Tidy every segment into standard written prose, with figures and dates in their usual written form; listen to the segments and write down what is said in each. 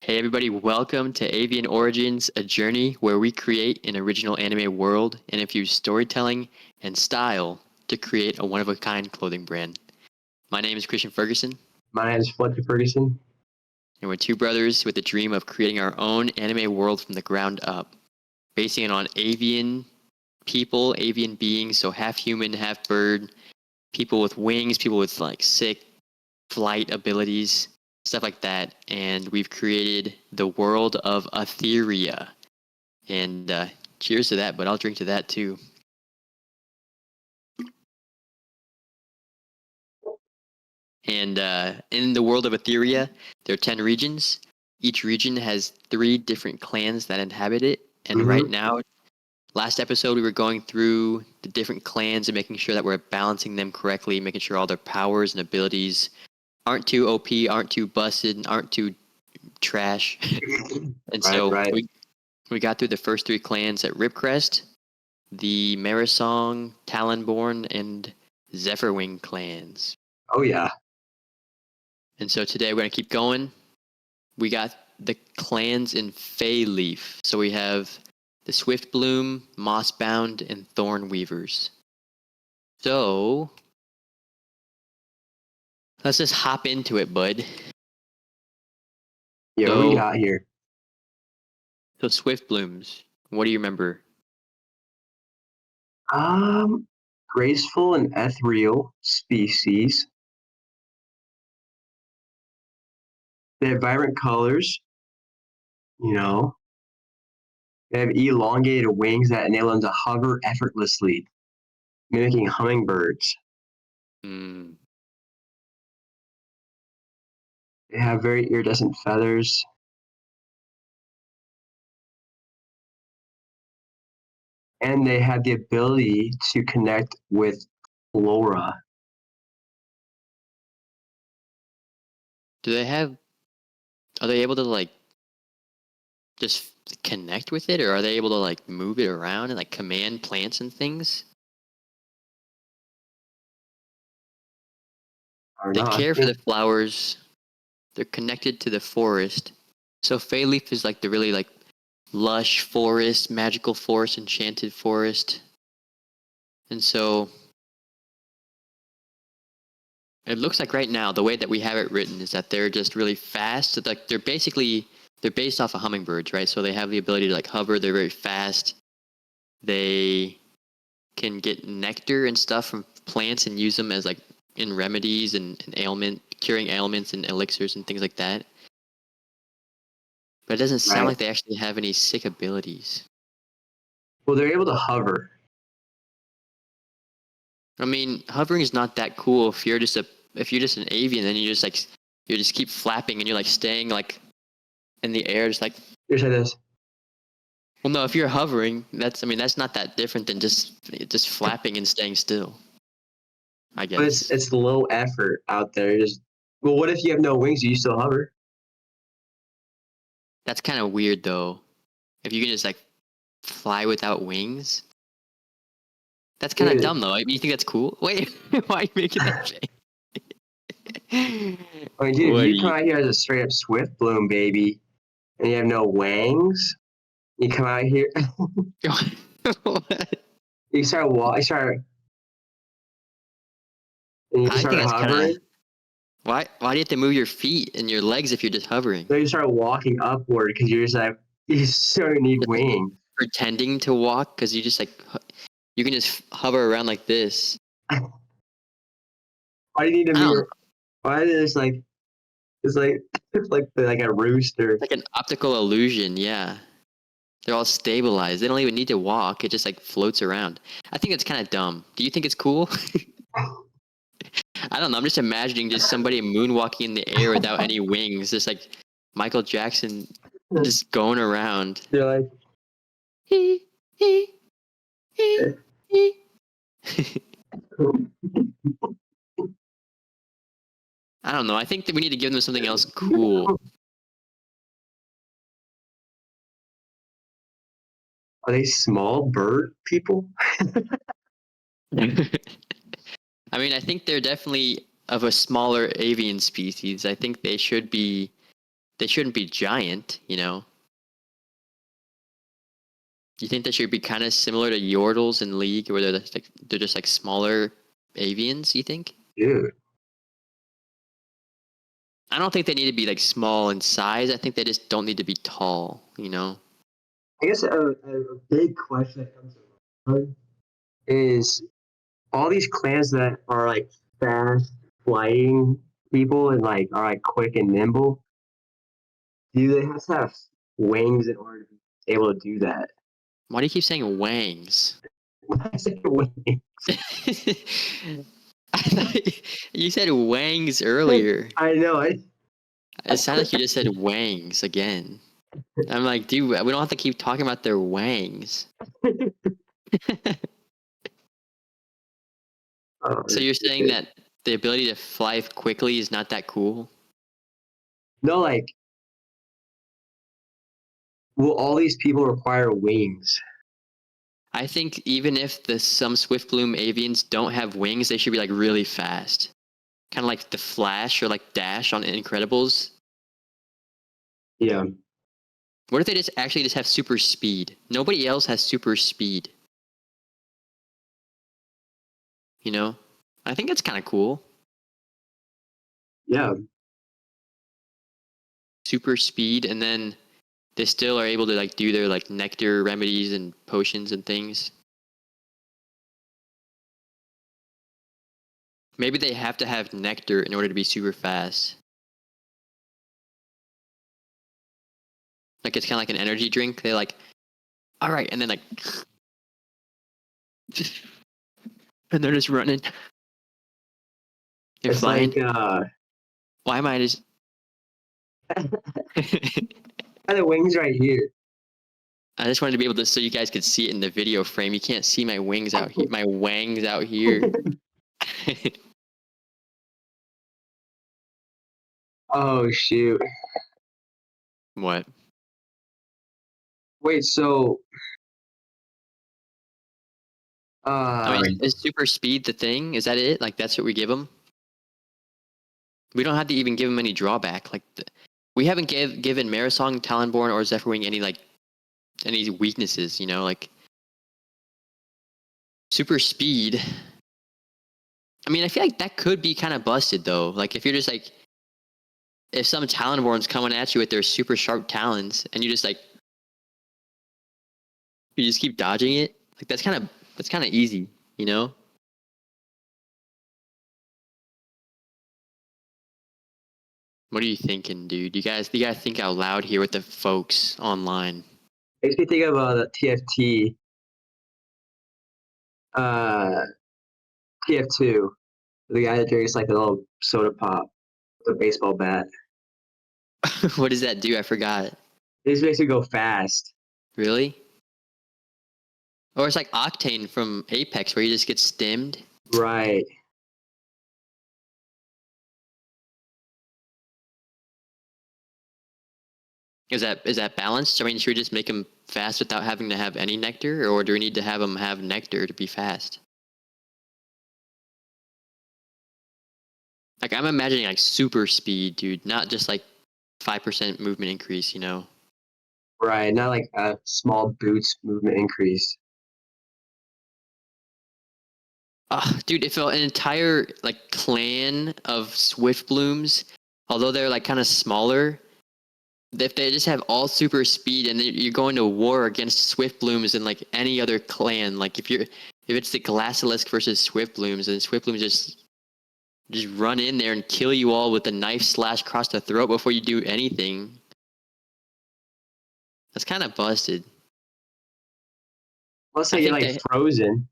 Hey everybody, welcome to Avian Origins, a journey where we create an original anime world and infuse storytelling and style to create a one-of-a-kind clothing brand. My name is Christian Ferguson, My name is Fletcher Ferguson. and we're two brothers with the dream of creating our own anime world from the ground up, basing it on avian people, avian beings, so half human, half bird, people with wings, people with like sick flight abilities, stuff like that. And we've created the world of Etheria. And cheers to that, but I'll drink to that too. And in the world of Etheria, there are 10 regions. Each region has 3 different clans that inhabit it. And right now, last episode, we were going through the different clans and making sure that we're balancing them correctly, making sure all their powers and abilities aren't too OP, aren't too busted, aren't too trash. And so we got through the first 3 clans at Ripcrest, the Marisong, Talonborn, and Zephyrwing clans. Oh, yeah. And so today we're going to keep going. We got the clans in Feyleaf. So we have the Swiftbloom, Mossbound, and Thornweavers. So let's just hop into it, bud. Yeah, what do we got here? So Swiftblooms, what do you remember? Graceful and ethereal species. They have vibrant colors, you know. They have elongated wings that enable them to hover effortlessly, mimicking hummingbirds. Mm. They have very iridescent feathers. And they have the ability to connect with flora. Are they able to like just connect with it, or are they able to like move it around and like command plants and things? They care for the flowers. They're connected to the forest. So Feyleaf is like the really like lush forest, magical forest, enchanted forest. And so it looks like right now the way that we have it written is that they're just really fast. So like they're based off of hummingbirds, right? So they have the ability to like hover. They're very fast. They can get nectar and stuff from plants and use them as like in remedies and curing ailments and elixirs and things like that. But it doesn't sound like they actually have any sick abilities. Well, they're able to hover. I mean, hovering is not that cool if you're just an avian, then you just keep flapping and you're like staying like in the air, just like. Here's how this. Well, no, if you're hovering, that's not that different than just flapping and staying still, I guess. But it's low effort out there. Well, what if you have no wings? Do you still hover? That's kind of weird, though. If you can just like fly without wings, that's kind of dumb, though. You think that's cool? Wait, why are you making that face? I mean, dude, if you come out here as a straight up Swiftbloom, baby, and you have no wings, you come out here. What? You start hovering. Why do you have to move your feet and your legs if you're just hovering? So you start walking upward because you're just like, you sort of need wings. Pretending to walk because you just like, you can just hover around like this. Why do you need to move? Why is it's like a rooster? Like an optical illusion, yeah. They're all stabilized. They don't even need to walk. It just like floats around. I think it's kind of dumb. Do you think it's cool? I don't know. I'm just imagining just somebody moonwalking in the air without any wings, just like Michael Jackson, just going around. You're like, I don't know. I think that we need to give them something else cool. Are they small bird people? I mean, I think they're definitely of a smaller avian species. I think they should be they shouldn't be giant, you know. You think they should be kind of similar to Yordles in League, where they're just like smaller avians? You think? Dude. I don't think they need to be like small in size. I think they just don't need to be tall. You know. I guess a big question that comes to mind is all these clans that are like fast flying people and like are like quick and nimble. Do they have to have wings in order to be able to do that? Why do you keep saying wangs? I say wings. I thought you said wangs earlier. I know. It sounded like you just said wangs again. I'm like, dude, we don't have to keep talking about their wangs. Oh, So you're saying shit. that the ability to fly quickly is not that cool? No, like, will all these people require wings? I think even if some Swiftbloom avians don't have wings, they should be like really fast. Kind of like the Flash or like Dash on Incredibles. Yeah. What if they just actually just have super speed? Nobody else has super speed. You know? I think that's kind of cool. Yeah. Super speed, and then they still are able to like do their like nectar remedies and potions and things. Maybe they have to have nectar in order to be super fast. Like it's kind of like an energy drink. They're like, all right, and then like, and they're just running and It's flying. like Why am I just? the wings right here. I just wanted to be able to, so you guys could see it in the video frame. You can't see my wings out here, my wangs out here. Oh shoot. What? Wait, so I mean, uh is super speed the thing? Is that it? Like that's what we give them? We don't have to even give them any drawback. Like we haven't given Marisong, Talonborn, or Zephyrwing any weaknesses. You know, like super speed. I mean, I feel like that could be kind of busted though. Like if you're just like, if some Talonborn's coming at you with their super sharp talons, and you just like, you just keep dodging it. Like that's kind of easy, you know. What are you thinking, dude? You gotta think out loud here with the folks online. makes me think of the TFT uh TF2. The guy that drinks like a little soda pop with a baseball bat. What does that do? I forgot. It just makes you go fast. Really? Or it's like Octane from Apex, where you just get stimmed. Right. Is that balanced? I mean, should we just make them fast without having to have any nectar, or do we need to have them have nectar to be fast? Like I'm imagining like super speed, dude, not just like 5% movement increase. You know? Right. Not like a small boots movement increase. Dude, if an entire like clan of Swiftblooms, although they're like kind of smaller, if they just have all super speed and you're going to war against Swiftblooms and like any other clan, like if it's the Glassilisk versus Swiftblooms, and Swiftblooms just run in there and kill you all with a knife slash across the throat before you do anything. That's kind of busted. Let's I say you're think like they, frozen.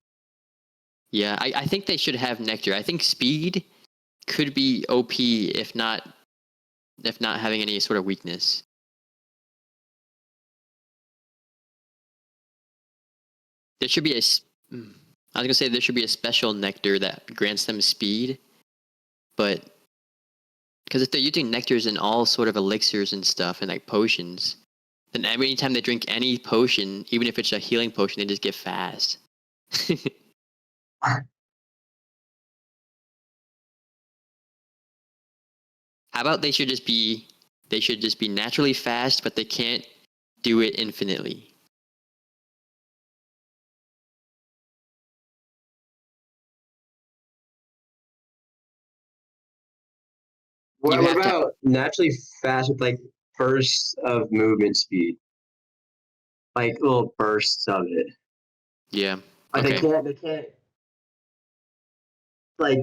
yeah, I think they should have nectar. I think speed could be OP if not having any sort of weakness. There should be I was gonna say there should be a special nectar that grants them speed, but because if they're using nectars in all sort of elixirs and stuff and like potions, then every time they drink any potion, even if it's a healing potion, they just get fast. How about they should just be They should just be naturally fast, but they can't do it infinitely. You What have to. about naturally fast with like bursts of movement speed, like little bursts of it? Yeah. Like Okay. they can't like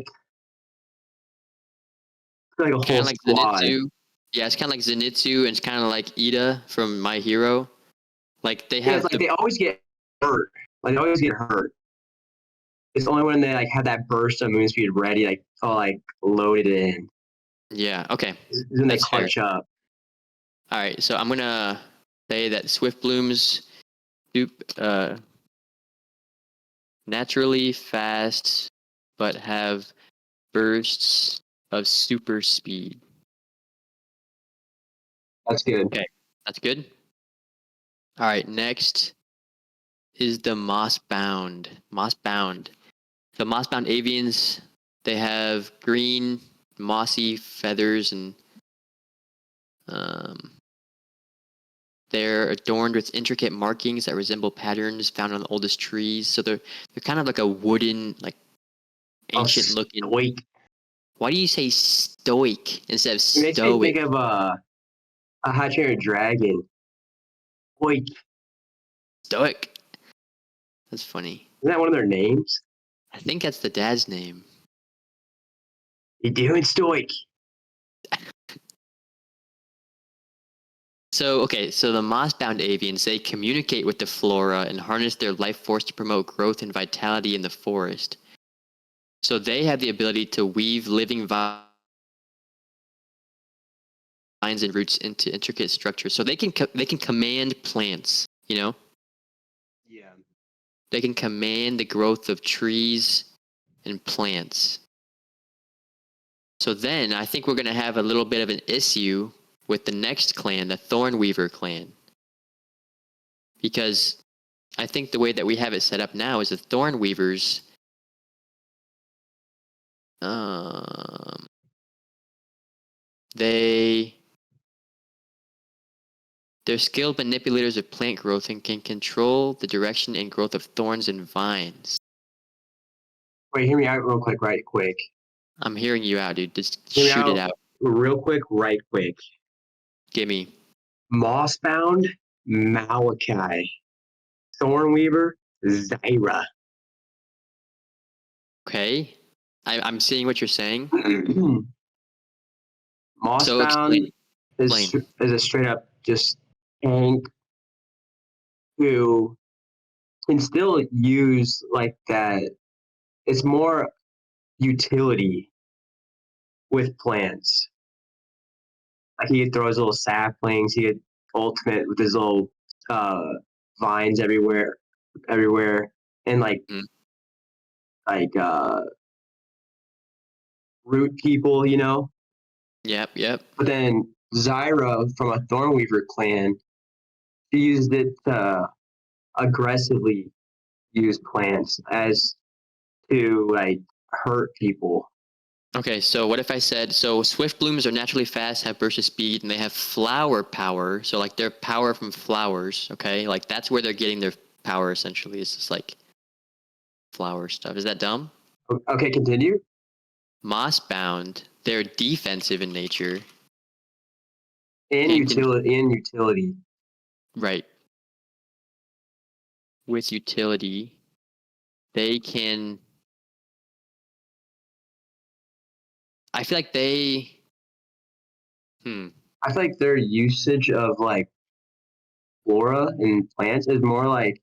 a Kind whole of like squad. Zenitsu. Yeah, it's kind of like Zenitsu, and it's kind of like Ida from My Hero. Like they Yeah, it's have like the. they always get hurt. Like they always get hurt. It's only when they like have that burst of movement speed ready, like all like loaded in, Yeah. Okay. is when they That's fair. clutch up. All right. So I'm gonna say that Swift Blooms do naturally fast, but have bursts of super speed. That's good. Okay, that's good. All right, next is the moss bound. Moss bound. The moss bound avians, they have green mossy feathers, and um, they're adorned with intricate markings that resemble patterns found on the oldest trees. So they're kind of like a wooden, like Oh, ancient looking. stoic. Why do you say stoic instead of It makes me stoic? think of a hot chair dragon. Stoic. Stoic. That's funny. Isn't that one of their names? I think that's the dad's name. You doing stoic? So, okay, so the moss-bound avians, they communicate with the flora and harness their life force to promote growth and vitality in the forest. So they have the ability to weave living vines and roots into intricate structures. So they can command plants, you know? Yeah. They can command the growth of trees and plants. So then I think we're going to have a little bit of an issue with the next clan, the Thornweaver clan. Because I think the way that we have it set up now is the Thornweavers, um, they they're skilled manipulators of plant growth and can control the direction and growth of thorns and vines. Wait, hear me out real quick, right quick. I'm hearing you out, dude. Just Hear me shoot it out out. real quick, right quick. Gimme. Mossbound, Malachi, Thornweaver, Zyra. Okay. I'm seeing what you're saying. So Mossbound explain. Explain. is a straight up just tank who can still use like that. It's more utility with plants. Like he could throw his little saplings. He could ultimate with his little uh, vines everywhere, and Mm. like root people, you know. Yep, yep. But then Zyra from a Thornweaver clan, she used it to aggressively use plants as to like hurt people. Okay, so what if I said, so swift blooms are naturally fast, have burst of speed, and they have flower power. So like their power from flowers, okay? Like that's where they're getting their power essentially. It's just like flower stuff. Is that dumb? Okay, continue. Moss bound, they're defensive in nature And and can utility. right with utility. They can I feel like they hmm. I feel like their usage of like flora and plants is more like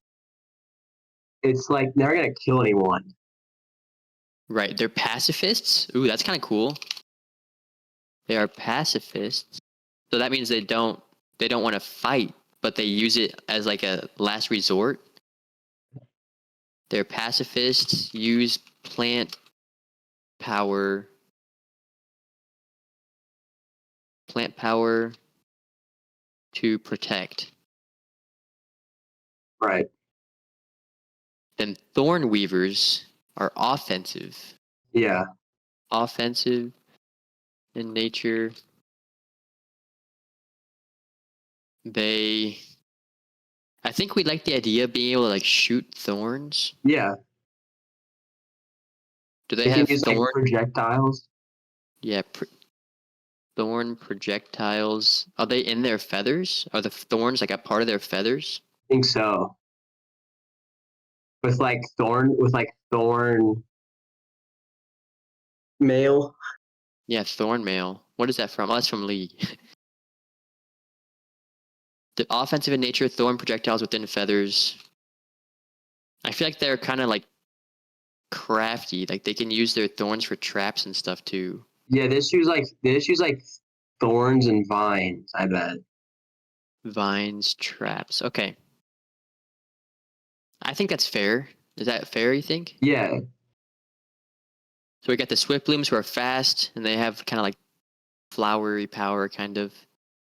it's like never gonna kill anyone. Right. They're pacifists. Ooh, that's kind of cool. They are pacifists. So that means they don't want to fight, but they use it as like a last resort. They're pacifists, use power plant power to protect. Right. Then thorn weavers are offensive. Yeah. Offensive in nature. I think we like the idea of being able to like shoot thorns. Yeah, Do they they can have use like thorn? projectiles. Yeah, thorn projectiles. Are they in their feathers? Are the thorns like a part of their feathers? I think so. With thorn mail. Yeah, thorn mail. What is that from? Oh, that's from League. The offensive in nature, thorn projectiles within feathers. I feel like they're kind of like crafty. Like they can use their thorns for traps and stuff too. Yeah, they just use like thorns and vines. I bet. Vines, traps. Okay. I think that's fair. Is that fair, you think? Yeah, So we got the swift blooms who are fast and they have kind of like flowery power, kind of.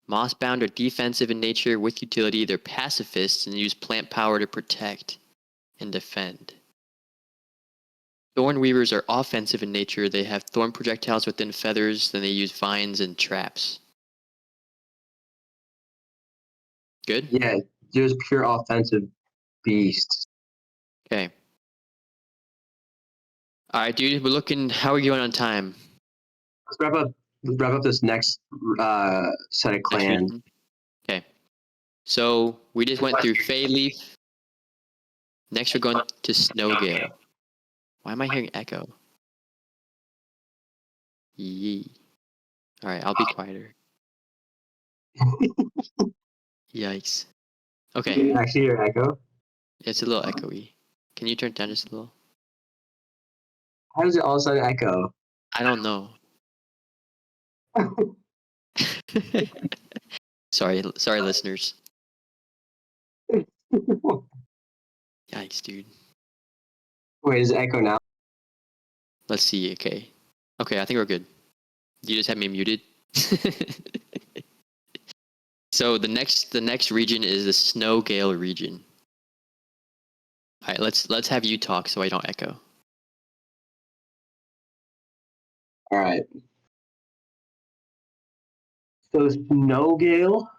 Mossbound are defensive in nature with utility. They're pacifists and use plant power to protect and defend. Thorn weavers are offensive in nature. They have thorn projectiles within feathers, then they use vines and traps. Good? yeah, just pure offensive beasts. Okay. All right, dude. We're looking. How are we going on time? Let's wrap up. Let's wrap up this next set of Next clans. region. Okay. So we just went through Fey Leaf. Next, we're going to Snowgale. Why am I hearing echo? Yee. All right, I'll be quieter. Yikes. Okay, Actually, your echo. it's a little echoey. Can you turn it down just a little? How does it all of a sudden echo? I don't know. sorry, listeners. Yikes, dude. Wait, does it echo now? Let's see. Okay, I think we're good. You just had me muted. So the next region is the Snowgale region. All right, let's have you talk so I don't echo. All right. So Snowgale.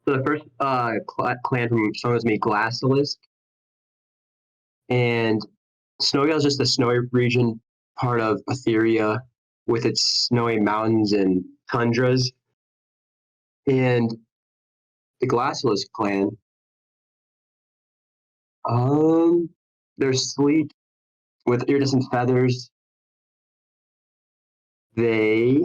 So the first clan from someone was me, Glassilisk, and Snowgale is just the snowy region part of Etheria with its snowy mountains and tundras. And the Glassilisk clan, they're sleek with iridescent feathers. They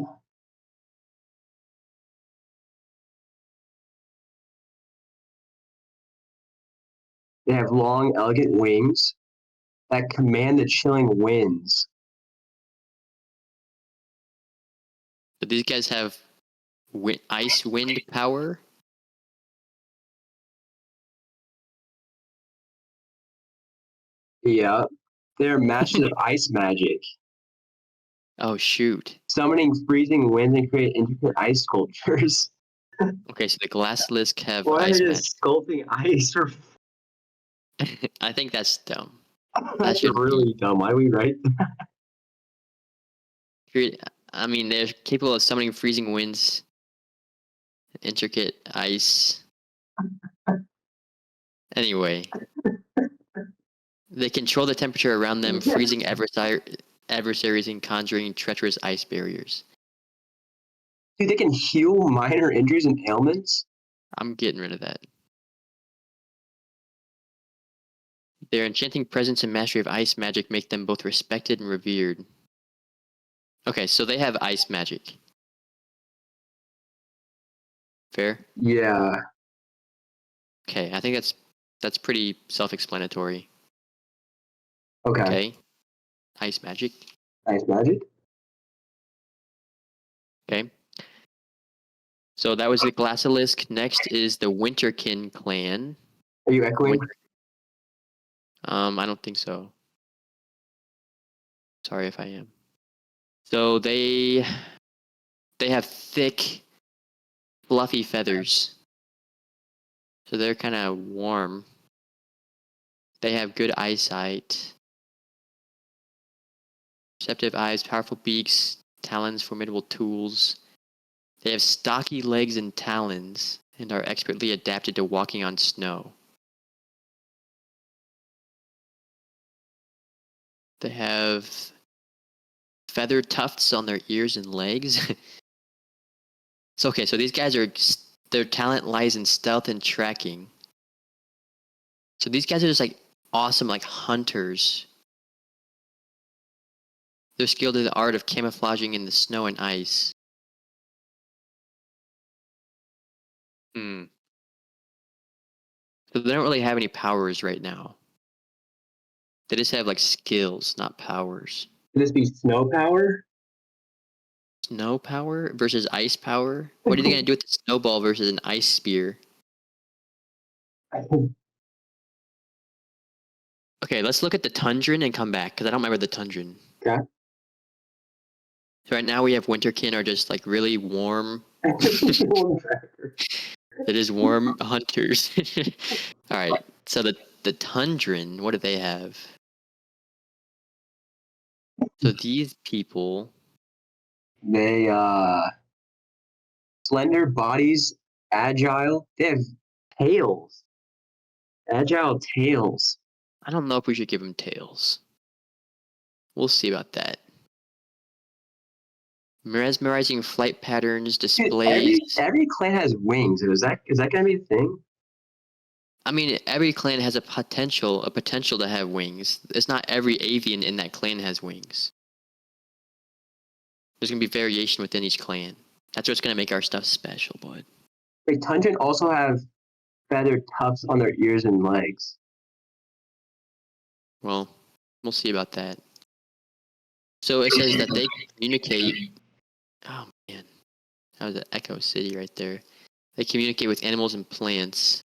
they have long, elegant wings that command the chilling winds. But these guys have ice wind power. Yeah, they're masters of ice magic, Oh shoot. summoning freezing winds and create intricate ice sculptures. Okay, so the Glasslisk have Why are they ice magic. just sculpting ice? I think that's dumb. That That's shouldn't be. really dumb. Why we write? I mean, they're capable of summoning freezing winds, intricate ice. Anyway, they control the temperature around them, freezing adversaries and conjuring treacherous ice barriers. Dude, they can heal minor injuries and ailments. I'm getting rid of that. Their enchanting presence and mastery of ice magic make them both respected and revered. Okay, so they have ice magic. Fair? Yeah. Okay, I think that's pretty self-explanatory. Okay. Okay, ice magic. Ice magic. Okay. So that was the Glassilisk. Next is the Winterkin clan. Are you echoing? I don't think so. Sorry if I am. So they have thick, fluffy feathers. So they're kind of warm. They have good eyesight. Perceptive eyes, powerful beaks, talons, formidable tools. They have stocky legs and talons and are expertly adapted to walking on snow. They have feather tufts on their ears and legs. So okay, so these guys their talent lies in stealth and tracking. So these guys are just like awesome like hunters. They're skilled in the art of camouflaging in the snow and ice. Hmm. So they don't really have any powers right now. They just have like skills, not powers. Could this be snow power? Snow power versus ice power? What are they going to do with the snowball versus an ice spear? Okay, let's look at the tundran and come back, because I don't remember the tundran. Okay. So right now we have winterkin are just like really warm. It is warm hunters. All right, so the tundran, what do they have? So these people, They slender bodies, agile. They have tails. Agile tails. I don't know if we should give them tails. We'll see about that. Mesmerizing flight patterns, Dude, displays. every clan has wings. Is that gonna be a thing? I mean, every clan has a potential to have wings. It's not every avian in that clan has wings. There's gonna be variation within each clan. That's what's gonna make our stuff special, bud. Wait, tundran also have feather tufts on their ears and legs. Well, we'll see about that. So it says that they communicate. Oh man, that was an Echo City right there. They communicate with animals and plants,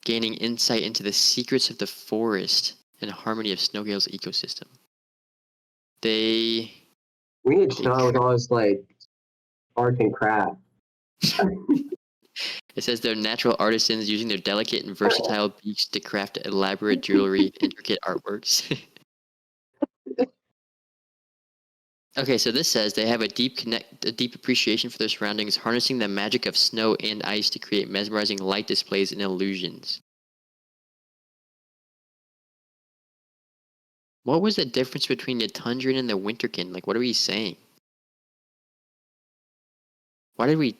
gaining insight into the secrets of the forest and harmony of Snowgale's ecosystem. We need to know with all this like art and craft. It says they're natural artisans using their delicate and versatile beaks to craft elaborate jewelry and intricate artworks. Okay, so this says they have a deep appreciation for their surroundings, harnessing the magic of snow and ice to create mesmerizing light displays and illusions. What was the difference between the tundran and the winterkin? Like, what are we saying? Why are they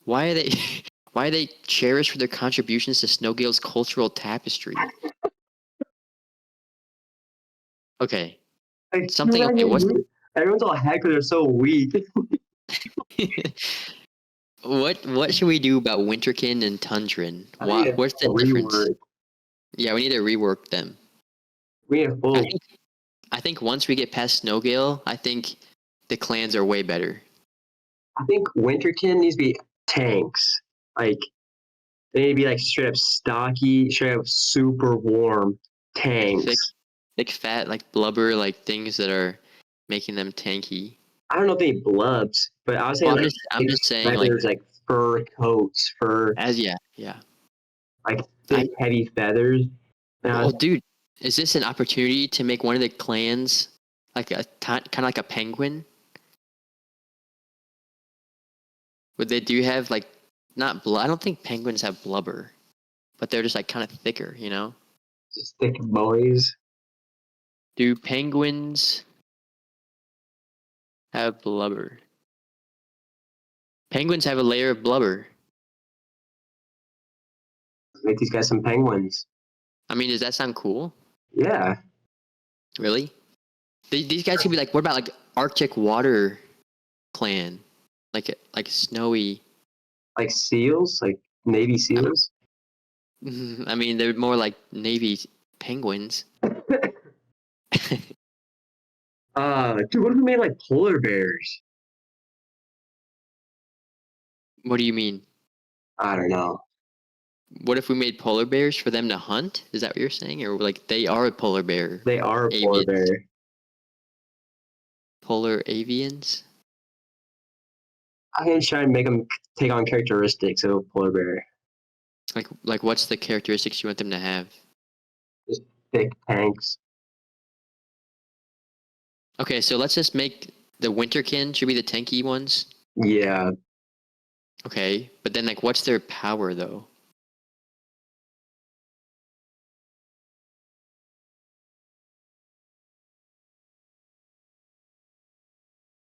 why are they cherished for their contributions to Snowgale's cultural tapestry? Okay. Like, Something okay, what's everyone's all heck they're so weak. what should we do about winterkin and tundran? What's the difference? Yeah, we need to rework them. We need a full. I think once we get past Snowgale, I think the clans are way better. I think winterkin needs to be tanks. Like they need to be like straight up stocky, straight up super warm tanks. Thick fat, like blubber, like things that are making them tanky. I don't know if they need blubs, but I was saying Well, I'm just saying feathers, like fur coats, yeah. like thick, heavy feathers. Oh, dude, is this an opportunity to make one of the clans like kind of like a penguin? Would they do have like not blood? I don't think penguins have blubber, but they're just like kind of thicker, you know? Just thick boys. Do penguins have blubber? Penguins have a layer of blubber. Make these guys some penguins. I mean, does that sound cool? Yeah. Really? These guys could be like, what about like Arctic water clan? Like snowy. Like seals, like Navy SEALs. I mean, they're more like Navy penguins. Dude, what if we made like polar bears? What do you mean? I don't know. What if we made polar bears for them to hunt? Is that what you're saying? Or like they are a polar bear? They are a polar bear. Polar avians? I'm gonna try and make them take on characteristics of a polar bear. Like what's the characteristics you want them to have? Just thick tanks. Okay, so let's just make the winterkin should be the tanky ones. Yeah. Okay, but then like, what's their power though?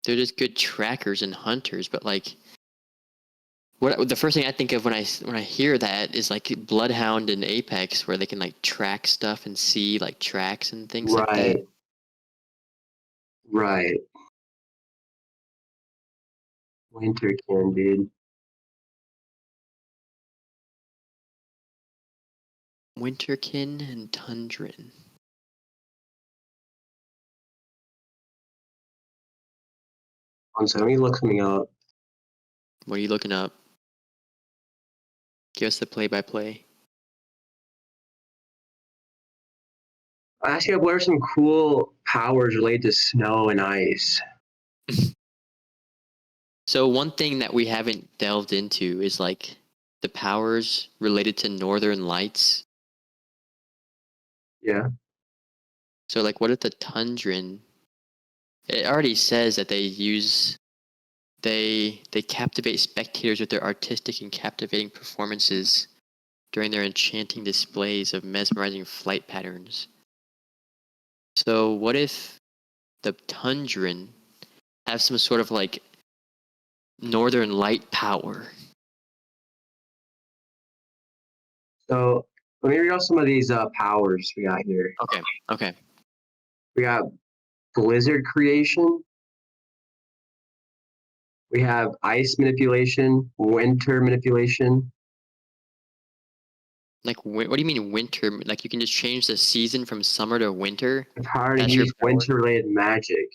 They're just good trackers and hunters, but like, what the first thing I think of when I hear that is like Bloodhound and Apex, where they can like track stuff and see like tracks and things like that. Right. Right. Winterkin, dude. Winterkin and Tundran. So let me look something up. What are you looking up? Give us the play-by-play. Actually, what are some cool powers related to snow and ice? So one thing that we haven't delved into is like the powers related to northern lights. Yeah. So like, what if the Tundran? It already says that they captivate spectators with their artistic and captivating performances during their enchanting displays of mesmerizing flight patterns. So what if the Tundran have some sort of like northern light power? So let me read off some of these powers we got here. Okay. We got blizzard creation. We have ice manipulation, winter manipulation. Like, what do you mean winter? Like, you can just change the season from summer to winter? The power to That's your use power? winter-related magic.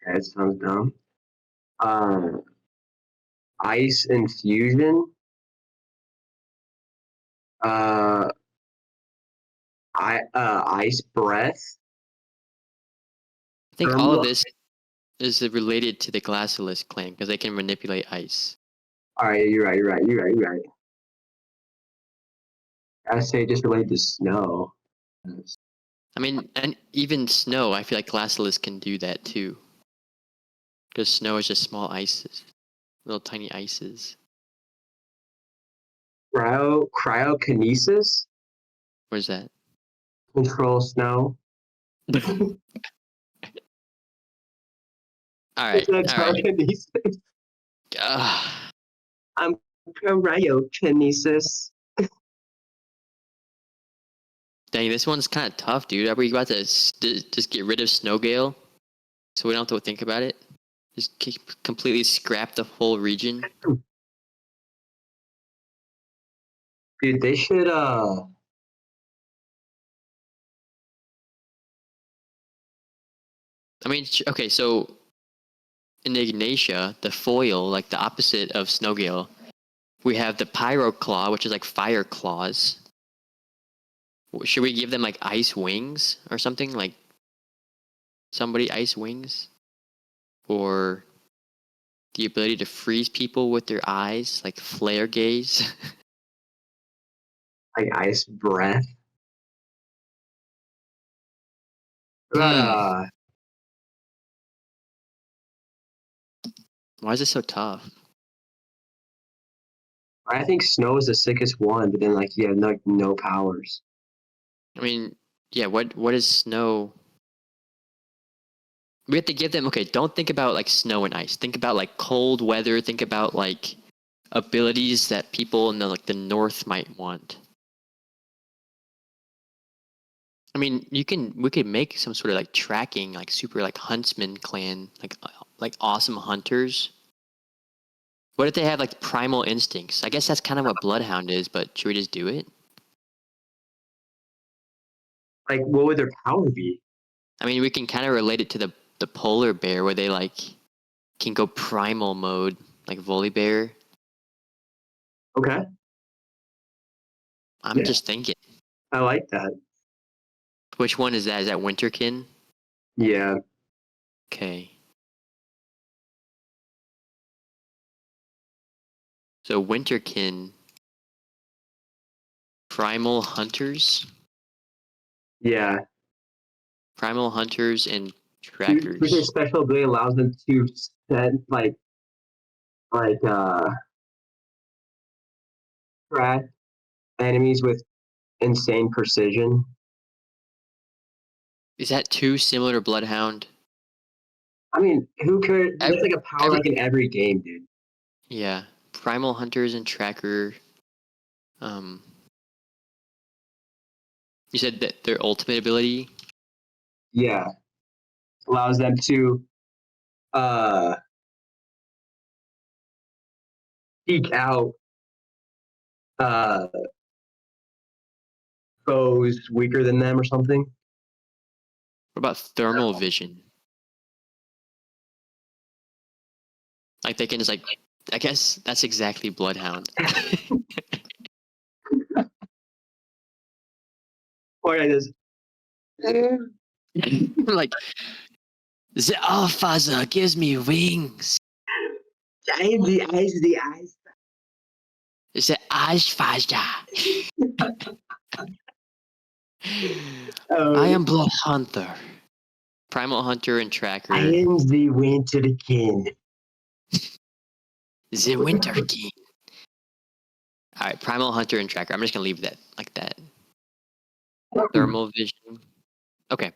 That sounds dumb. Ice infusion. Uh, ice breath. I think all of Thermal. this is related to the Glacialist clan because they can manipulate ice. All right, you're right. I say just related to snow. I mean, and even snow, I feel like Glacialist can do that too. Because snow is just small ices, little tiny ices. Cryokinesis. What is that? Control snow. All right. Cryokinesis. Uh, I'm cryokinesis. dang, this one's kind of tough, dude. Are we about to just get rid of Snowgale so we don't have to think about it? Just completely scrap the whole region? Dude, they should I mean, okay, so in Ignatia, the foil, like the opposite of Snowgale, we have the Pyro Claw, which is like fire claws. Should we give them like ice wings or something? Like somebody ice wings? Or the ability to freeze people with their eyes, like flare gaze? like ice breath. What about Hmm. Why is it so tough? I think snow is the sickest one, but then like you have no powers. I mean, yeah, what is snow? We have to give them, okay, don't think about like snow and ice. Think about like cold weather. Think about like abilities that people in the north might want. I mean, we could make some sort of like tracking, like super like huntsman clan, like awesome hunters. What if they have like primal instincts? I guess that's kind of what Bloodhound is, but should we just do it? Like, what would their power be? I mean, we can kind of relate it to the polar bear where they like can go primal mode, like Volibear. Okay. I'm Yeah, just thinking, I like that. which one is that? Is that Winterkin? Yeah. Okay. So Winterkin, primal hunters, Yeah. primal hunters and Which trackers. special ability allows them to that track enemies with insane precision. Is that too similar to Bloodhound? I mean, who could? That's like a power Every like in every game, dude. yeah, Primal Hunters and Tracker. Um, you said that their ultimate ability. Yeah, allows them to uh seek out uh foes weaker than them or something. What about thermal vision? Like they can just like, I guess that's exactly Bloodhound. Or I just Like the Allfather gives me wings. the eyes. It's the Allfather. Oh, I am Blood Hunter. Primal Hunter and I Tracker. am the Winterkin. The Winter King. Alright, Primal Hunter and Tracker. I'm just gonna leave that like that. Thermal vision. Okay.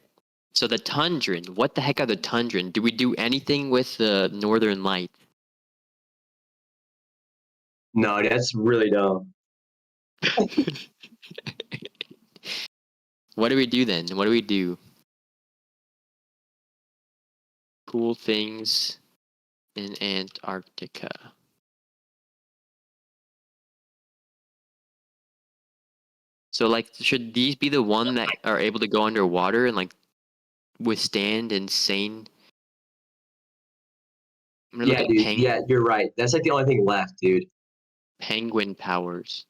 So the Tundran. What the heck are the Tundran? Do we do anything with the Northern Light? No, that's really dumb. What do we do then? What do we do? Cool things in Antarctica. So like should these be the one that are able to go underwater and like withstand insane? I'm gonna look Yeah, at dude. Yeah, you're right. That's like the only thing left, dude. penguin powers.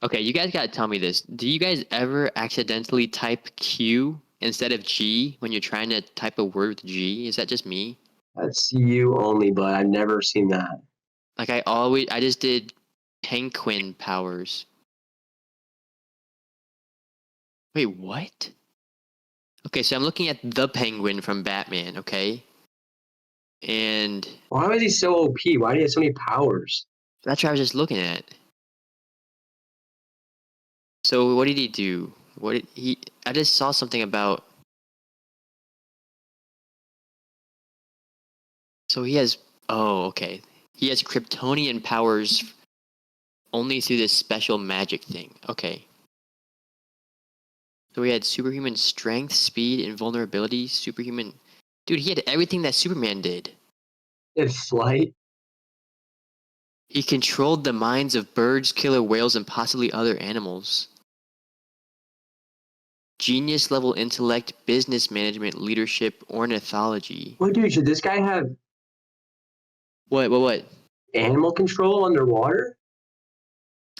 Okay, you guys gotta tell me this. Do you guys ever accidentally type Q instead of G when you're trying to type a word with G? Is that just me? That's you only, but I've never seen that. Like I just did penguin powers. Wait, what? Okay, so I'm looking at the penguin from Batman, okay? And Why was he so OP? Why do he have so many powers? that's what I was just looking at. So what did he do? What did he? I just saw something about. So he has. Oh, okay. He has Kryptonian powers only through this special magic thing. Okay. So he had superhuman strength, speed, invulnerability, superhuman. Dude, he had everything that Superman did. In flight? He controlled the minds of birds, killer whales, and possibly other animals. Genius level intellect, business management, leadership, ornithology. What, dude? Should this guy have What? animal control underwater?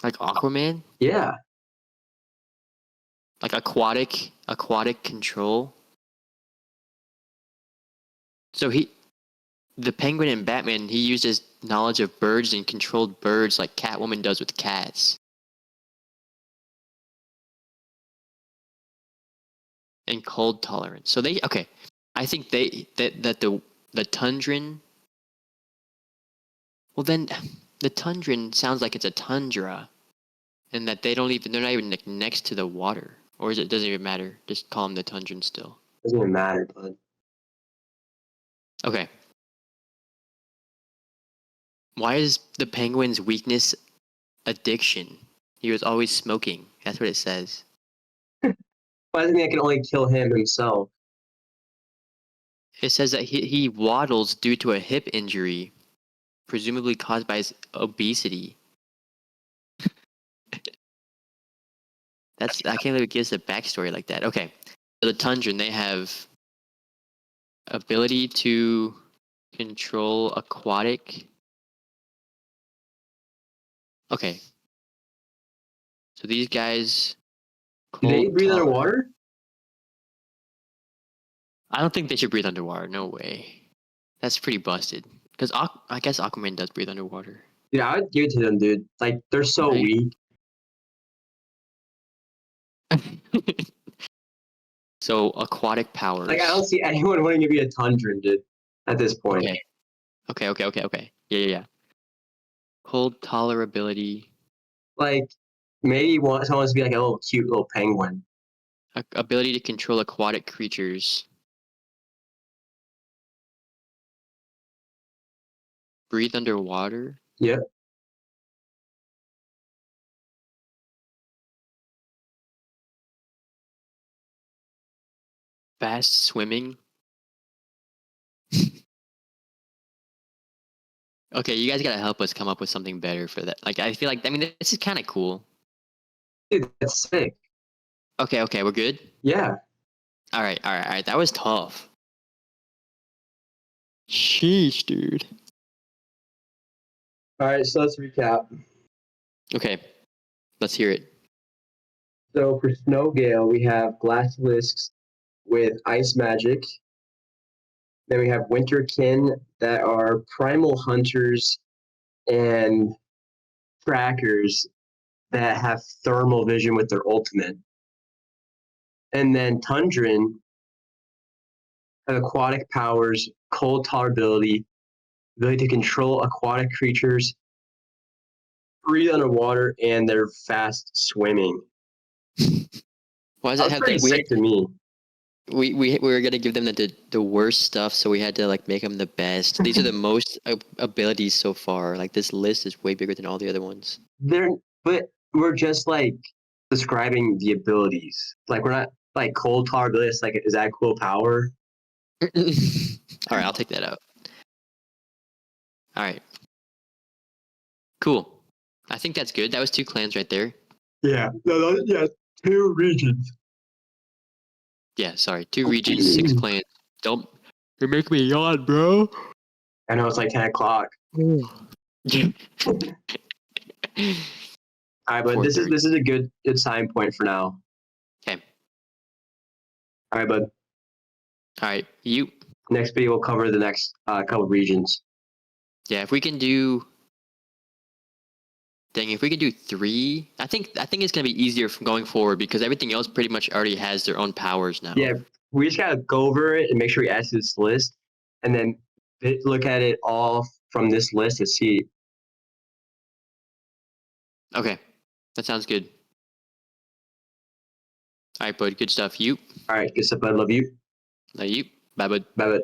Like Aquaman? Yeah. Like aquatic control? So the Penguin in Batman, he used his knowledge of birds and controlled birds like Catwoman does with cats. And cold tolerance. So okay. I think that the Tundran. Well, then the Tundran sounds like it's a tundra, and that they're not even like next to the water, or doesn't even matter. Just call them the Tundran still. Doesn't even matter, bud. Okay. Why is the penguin's weakness addiction? He was always smoking. That's what it says. Why doesn't he can only kill him himself? It says that he waddles due to a hip injury, presumably caused by his obesity. I can't believe it gives a backstory like that. Okay, so the Tundran, they have ability to control aquatic. Okay, so these guys Do they cold breathe tolerant. underwater? I don't think they should breathe underwater. No way. That's pretty busted. Because I guess Aquaman does breathe underwater. Dude, I would give it to them, dude. Like, they're so Right. weak. So aquatic powers. Like, I don't see anyone wanting to be a Tundran, dude, at this point. Okay. Okay. Yeah. Cold tolerability. Like maybe someone wants to be like a little cute little penguin. Ability to control aquatic creatures. Breathe underwater. Yep. Fast swimming. Okay, you guys gotta help us come up with something better for that. Like, I feel like, I mean, this is kind of cool. Dude, that's sick. Okay, we're good? Yeah. All right. That was tough. Sheesh, dude. All right, so let's recap. Okay, let's hear it. So for Snow Gale, we have Glacialisks with Ice Magic. Then we have Winterkin that are primal hunters and trackers that have thermal vision with their ultimate. And then Tundran have aquatic powers, cold tolerability, ability to control aquatic creatures, breathe underwater, and they're fast swimming. Why does That it was have pretty the sick to me. we were gonna give them the worst stuff, so we had to like make them the best. These are the most abilities so far. Like this list is way bigger than all the other ones. But we're just like describing the abilities. Like we're not like cold tolerability. It's like, is that cool power? All right, I'll take that out. All right, cool. I think that's good. That was 2 clans right there. Yeah. No, yeah. 2 regions. Yeah, sorry, 2 regions, 6 clans. Don't you make me yawn, bro. I know it's like 10 o'clock. All right, but this 4:30. is a good time point for now. Okay. All right, bud. All right, you. Next video we'll cover the next couple regions. Yeah, if we can do. Dang, if we could do 3, I think it's gonna be easier from going forward because everything else pretty much already has their own powers now. Yeah, we just gotta go over it and make sure we add to this list, and then look at it all from this list to see. Okay, that sounds good. All right, bud. Good stuff. You. All right, good stuff, bud. Love you. You. Bye, bud. Bye, bud.